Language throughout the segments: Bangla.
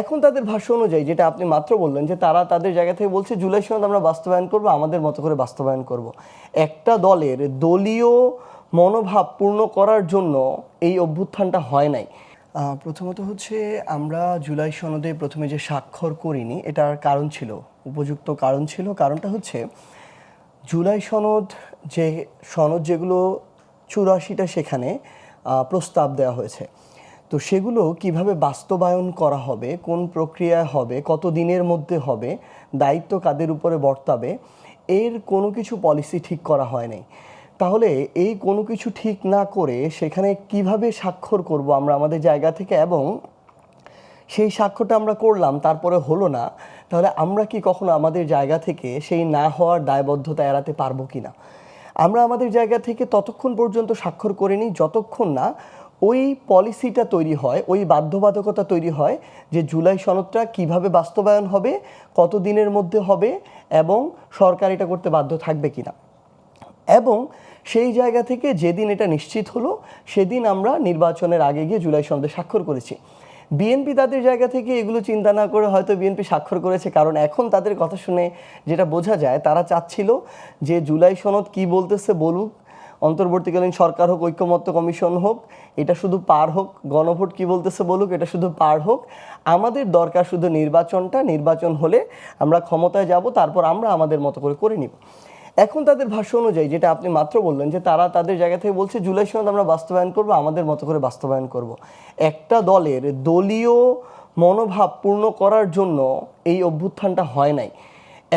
এখন তাদের ভাষ্য অনুযায়ী যেটা আপনি মাত্র বললেন যে তারা তাদের জায়গা থেকে বলছে জুলাই সনদ আমরা বাস্তবায়ন করব, আমাদের মতো করে বাস্তবায়ন করব। একটা দলের দলীয় মনোভাব পূর্ণ করার জন্য এই অভ্যুত্থানটা হয় নাই। প্রথমত হচ্ছে আমরা জুলাই সনদে প্রথমে যে স্বাক্ষর করিনি, এটার কারণ ছিল, উপযুক্ত কারণ ছিল। কারণটা হচ্ছে জুলাই সনদ যে সনদ যেগুলো 84টা সেখানে প্রস্তাব দেওয়া হয়েছে, তো সেগুলো কিভাবে বাস্তবায়ন করা হবে, কোন প্রক্রিয়া হবে, কত দিনের মধ্যে হবে, দায়িত্ব কাদের উপরে বর্তাবে, এর কোনো কিছু পলিসি ঠিক করা হয় নাই। তাহলে এই কোনো কিছু ঠিক না করে সেখানে কিভাবে স্বাক্ষর করব আমরা আমাদের জায়গা থেকে, এবং সেই স্বাক্ষরটা আমরা করলাম তারপরে হলো না, তাহলে আমরা কি কখনো আমাদের জায়গা থেকে সেই না হওয়ার দায়বদ্ধতা এড়াতে পারবো কি না? আমরা আমাদের জায়গা থেকে ততক্ষণ পর্যন্ত স্বাক্ষর করিনি যতক্ষণ না ওই পলিসিটা তৈরি হয়, ওই বাধ্যবাধকতা তৈরি হয় যে জুলাই সনদটা কিভাবে বাস্তবায়ন হবে, কত দিনের মধ্যে হবে, এবং সরকার এটা করতে বাধ্য থাকবে কিনা। এবং সেই জায়গা থেকে যেদিন এটা নিশ্চিত হলো সেদিন আমরা নির্বাচনের আগে গিয়ে জুলাই সনদে স্বাক্ষর করেছি। বিএনপি তাদের জায়গা থেকে এগুলো চিন্তা না করে হয়তো বিএনপি স্বাক্ষর করেছে, কারণ এখন তাদের কথা শুনে যেটা বোঝা যায় তারা চাচ্ছিল যে জুলাই সনদ কি বলতেছে বলুক, অন্তর্বর্তীকালীন সরকার হোক, ঐক্যমত্য কমিশন হোক, এটা শুধু পার হোক, গণভোট কি বলতেছে বলুক, এটা শুধু পার হোক, আমাদের দরকার শুধু নির্বাচনটা, নির্বাচন হলে আমরা ক্ষমতায় যাব, তারপর আমরা আমাদের মতো করে করে নিব। এখন তাদের ভাষ্য অনুযায়ী যেটা আপনি মাত্র বললেন যে তারা তাদের জায়গা থেকে বলছে জুলাই সনদ আমরা বাস্তবায়ন করব, আমাদের মতো করে বাস্তবায়ন করব। একটা দলের দলীয় মনোভাব পূর্ণ করার জন্য এই অভ্যুত্থানটা হয় নাই।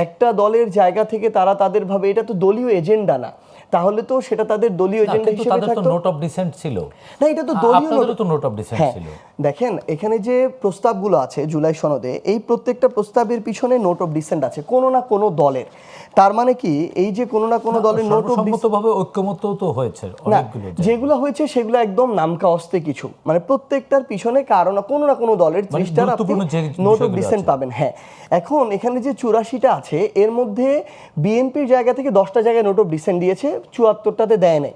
একটা দলের জায়গা থেকে তারা তাদের ভাবে এটা তো দলীয় এজেন্ডা না, তাহলে তো সেটা তাদের দলীয় এজেন্ডা হিসেবে থাকতো। নোট অফ ডিসেন্ট ছিল না, এটা তো দলীয় নোট অফ ডিসেন্ট ছিল। দেখেন এখানে যে প্রস্তাবগুলো আছে জুলাই সনদে, এই প্রত্যেকটা প্রস্তাবের পিছনে নোট অফ ডিসেন্ট আছে কোনো না কোনো দলের। তার মানে কি এই যে কোনো না কোনো দলের নোট অফ ডিসেন্ট ভাবে ঐক্যমত্য তো হয়েছে অনেকগুলো, যেগুলো হয়েছে সেগুলো একদম নামকা অস্তে কিছু, মানে প্রত্যেকটার পিছনে কারণ কোনো না কোনো দলের 30টার নোট অফ ডিসেন্ট পাবেন। হ্যাঁ, এখন এখানে যে 84টা আছে এর মধ্যে বিএনপির জায়গা থেকে 10টা জায়গায় নোট অফ ডিসেন্ট দিয়েছে, 74টাতে দেয় নাই।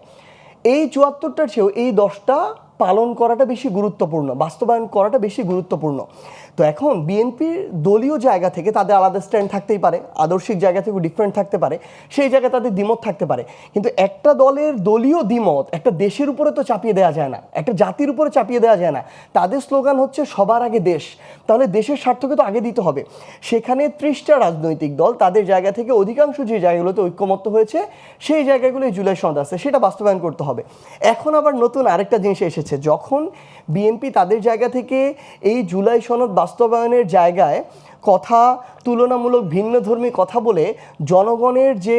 এই 74টার চেয়েও এই 10টা পালন করাটা বেশি গুরুত্বপূর্ণ, বাস্তবায়ন করাটা বেশি গুরুত্বপূর্ণ। তো এখন বিএনপির দলীয় জায়গা থেকে তাদের আলাদা স্ট্যান্ড থাকতেই পারে, আদর্শিক জায়গা থেকে ডিফারেন্ট থাকতে পারে, সেই জায়গায় তাদের দ্বিমত থাকতে পারে, কিন্তু একটা দলের দলীয় দ্বিমত একটা দেশের উপরে তো চাপিয়ে দেওয়া যায় না, একটা জাতির উপরে চাপিয়ে দেওয়া যায় না। তাদের স্লোগান হচ্ছে সবার আগে দেশ, তাহলে দেশের স্বার্থকে তো আগে দিতে হবে। সেখানে 30টা রাজনৈতিক দল তাদের জায়গা থেকে অধিকাংশ যে জায়গাগুলোতে ঐক্যমত্য হয়েছে সেই জায়গাগুলোই জুলাই সনদ আছে, সেটা বাস্তবায়ন করতে হবে। এখন আবার নতুন আরেকটা জিনিস এসেছে, যখন বিএনপি তাদের জায়গা থেকে এই জুলাই সনদ বাস্তবায়নের জায়গায় কথা তুলনামূলক ভিন্নধর্মী কথা বলে জনগণের যে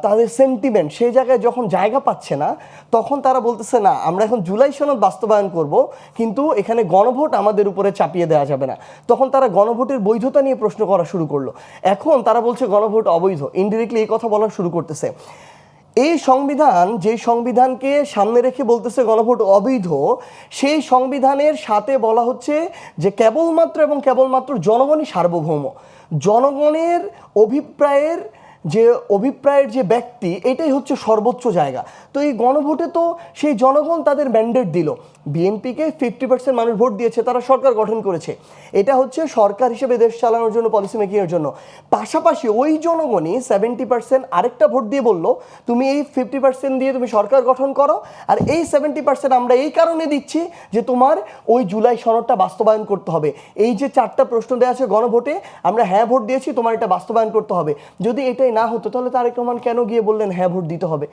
তাদের সেন্টিমেন্ট সেই জায়গায় যখন জায়গা পাচ্ছে না, তখন তারা বলতেছে না আমরা এখন জুলাই সনদ বাস্তবায়ন করব, কিন্তু এখানে গণভোট আমাদের উপরে চাপিয়ে দেওয়া যাবে না। তখন তারা গণভোটের বৈধতা নিয়ে প্রশ্ন করা শুরু করলো। এখন তারা বলছে গণভোট অবৈধ, ইনডিরেক্টলি এই কথা বলা শুরু করতেছে। এই সংবিধান, যে সংবিধানকে সামনে রেখে বলতেছে গণভোট অবৈধ, সেই সংবিধানের সাথে বলা হচ্ছে যে কেবলমাত্র এবং কেবলমাত্র জনগণই সার্বভৌম, জনগণের অভিপ্রায়ের যে ব্যক্তি এটাই হচ্ছে সর্বোচ্চ জায়গা। তো এই গণভোটে তো সেই জনগণ তাদের ম্যান্ডেট দিল, বিএনপিকে 50% মানুষ ভোট দিয়েছে, তারা সরকার গঠন করেছে, এটা হচ্ছে সরকার হিসেবে দেশ চালানোর জন্য, পলিসি মেকিংয়ের জন্য। পাশাপাশি ওই জনগণই 70% আরেকটা ভোট দিয়ে বললো তুমি এই 50% দিয়ে তুমি সরকার গঠন করো, আর এই 70% আমরা এই কারণে দিচ্ছি যে তোমার ওই জুলাই সনদটা বাস্তবায়ন করতে হবে। এই যে 4টা প্রশ্ন দেওয়া আছে গণভোটে, আমরা হ্যাঁ ভোট দিয়েছি, তোমার এটা বাস্তবায়ন করতে হবে। যদি এটাই না হতো তাহলে তারেক রহমান কেন গিয়ে বললেন হ্যাঁ ভোট দিতে হবে?